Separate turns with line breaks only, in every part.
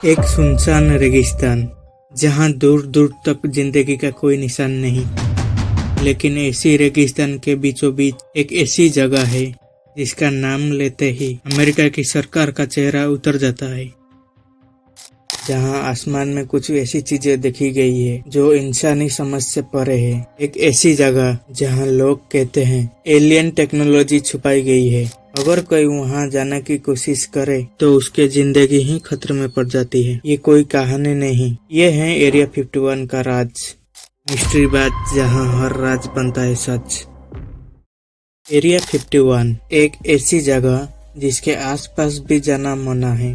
एक सुनसान रेगिस्तान जहां दूर दूर तक जिंदगी का कोई निशान नहीं, लेकिन ऐसी रेगिस्तान के बीचों बीच एक ऐसी जगह है जिसका नाम लेते ही अमेरिका की सरकार का चेहरा उतर जाता है। जहां आसमान में कुछ ऐसी चीजें देखी गई है जो इंसानी समझ से परे है। एक ऐसी जगह जहां लोग कहते हैं एलियन टेक्नोलॉजी छुपाई गई है। अगर कोई वहां जाने की कोशिश करे तो उसके जिंदगी ही खतरे में पड़ जाती है। ये कोई कहानी नहीं, ये है एरिया 51 का राज। मिस्ट्री बात जहां हर राज बनता है सच। एरिया 51 एक ऐसी जगह जिसके आसपास भी जाना मना है,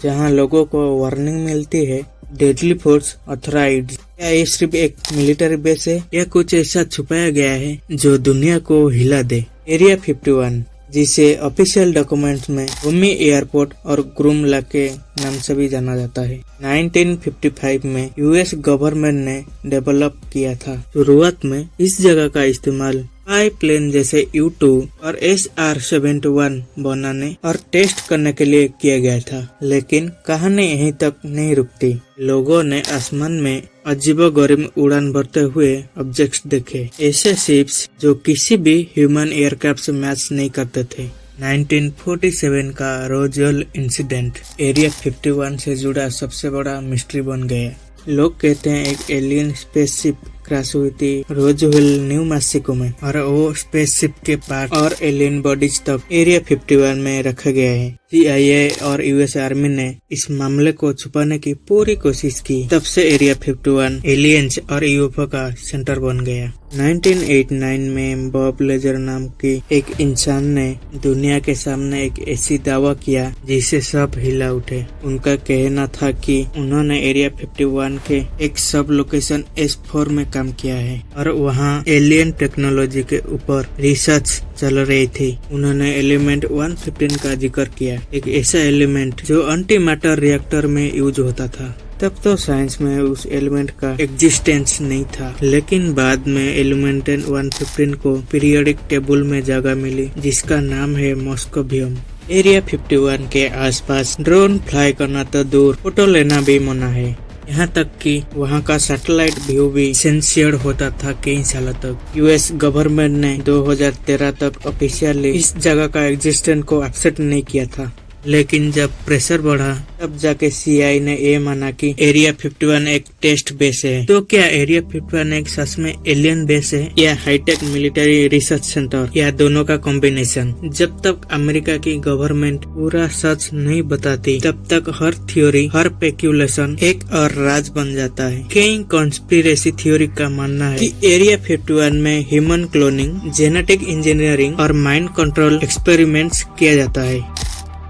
जहां लोगों को वार्निंग मिलती है डेडली फोर्स ऑथराइज्ड। क्या ये सिर्फ एक मिलिट्री बेस है या कुछ ऐसा छुपाया गया है जो दुनिया को हिला दे? एरिया 51 जिसे ऑफिशियल डॉक्यूमेंट्स में भूमि एयरपोर्ट और ग्रूमला के नाम से भी जाना जाता है, 1955 में यूएस गवर्नमेंट ने डेवलप किया था। शुरुआत में इस जगह का इस्तेमाल स्पाई प्लेन जैसे U-2 और SR-71 बनाने और टेस्ट करने के लिए किया गया था, लेकिन कहानी यहीं तक नहीं रुकती। लोगों ने आसमान में अजीबोगरीब उड़ान भरते हुए ऑब्जेक्ट्स देखे, ऐसे शिप्स जो किसी भी ह्यूमन एयरक्राफ्ट से मैच नहीं करते थे। 1947 का रोजवेल इंसिडेंट एरिया 51 से जुड़ा सबसे बड़ा मिस्ट्री बन गया। लोग कहते हैं एक एलियन स्पेसशिप क्रैश हुई थी रोजवेल न्यू मैक्सिको में, और वो स्पेसशिप के पार्ट और एलियन बॉडीज तक एरिया 51 में रखा गया है। CIA और यूएस आर्मी ने इस मामले को छुपाने की पूरी कोशिश की। तब से एरिया 51 एलियंस और UFO का सेंटर बन गया। 1989 में बॉब लेजर नाम की एक इंसान ने दुनिया के सामने एक ऐसी दावा किया जिसे सब हिला उठे। उनका कहना था कि उन्होंने एरिया 51 के एक सब लोकेशन S4 में काम किया है और वहाँ एलियन टेक्नोलॉजी के ऊपर रिसर्च चल रही थी। उन्होंने एलिमेंट 115 का जिक्र किया, एक ऐसा एलिमेंट जो एंटी मैटर रिएक्टर में यूज होता था। तब तो साइंस में उस एलिमेंट का एग्जिस्टेंस नहीं था, लेकिन बाद में एलिमेंट 115 को पीरियोडिक टेबल में जगह मिली जिसका नाम है मॉस्कोवियम। एरिया 51 के आसपास ड्रोन फ्लाई करना तो दूर, फोटो लेना भी मना है। यहाँ तक कि वहाँ का सैटेलाइट व्यू भी सेंसर्ड होता था कई सालों तक। यूएस गवर्नमेंट ने 2013 तक ऑफिशियली इस जगह का एग्जिस्टेंस को एक्सेप्ट नहीं किया था, लेकिन जब प्रेशर बढ़ा तब जाके CIA ने ये माना कि एरिया 51 एक टेस्ट बेस है। तो क्या एरिया 51 एक सच में एलियन बेस है या हाईटेक मिलिट्री रिसर्च सेंटर, या दोनों का कॉम्बिनेशन? जब तक अमेरिका की गवर्नमेंट पूरा सच नहीं बताती तब तक हर थ्योरी, हर स्पेक्यूलेशन एक और राज बन जाता है। कई कॉन्स्पिरेसी थ्योरी का मानना है कि एरिया 51 में ह्यूमन क्लोनिंग, जेनेटिक इंजीनियरिंग और माइंड कंट्रोल एक्सपेरिमेंट्स किया जाता है।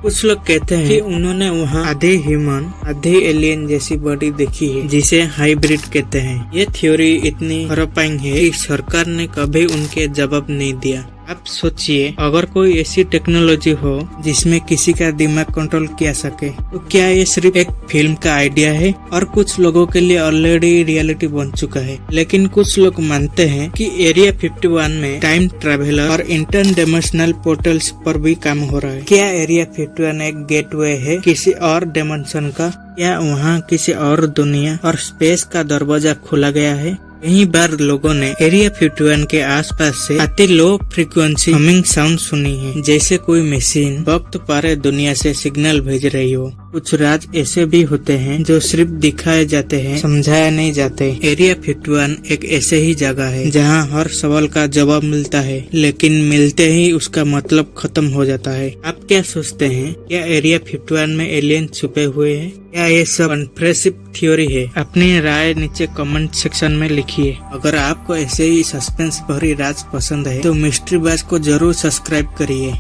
कुछ लोग कहते हैं कि उन्होंने वहाँ आधे ह्यूमन आधे एलियन जैसी बॉडी देखी है जिसे हाइब्रिड कहते हैं। ये थ्योरी इतनी हॉरपाइंग है कि सरकार ने कभी उनके जवाब नहीं दिया। आप सोचिए, अगर कोई ऐसी टेक्नोलॉजी हो जिसमें किसी का दिमाग कंट्रोल किया सके, तो क्या ये सिर्फ एक फिल्म का आइडिया है और कुछ लोगों के लिए ऑलरेडी रियलिटी बन चुका है? लेकिन कुछ लोग मानते हैं कि एरिया 51 में टाइम ट्रैवलर और इंटरडिमेंशनल पोर्टल्स पर भी काम हो रहा है। क्या एरिया 51 एक गेटवे है किसी और डायमेंशन का, या वहाँ किसी और दुनिया और स्पेस का दरवाजा खुला गया है? कई बार लोगों ने एरिया 51 के आसपास से आती लो फ्रीक्वेंसी हमिंग साउंड सुनी है, जैसे कोई मशीन वक्त पारे दुनिया से सिग्नल भेज रही हो। कुछ राज ऐसे भी होते हैं जो सिर्फ दिखाए जाते हैं, समझाया नहीं जाते। एरिया 51 एक ऐसे ही जगह है जहां हर सवाल का जवाब मिलता है, लेकिन मिलते ही उसका मतलब खत्म हो जाता है। आप क्या सोचते हैं, क्या एरिया 51 में एलियन छुपे हुए हैं, या ये सब कॉन्स्पिरेसी थ्योरी है? अपनी राय नीचे कमेंट सेक्शन में लिखिए। अगर आपको ऐसे ही सस्पेंस भरी राज पसंद है तो मिस्ट्री बाज को जरूर सब्सक्राइब करिए।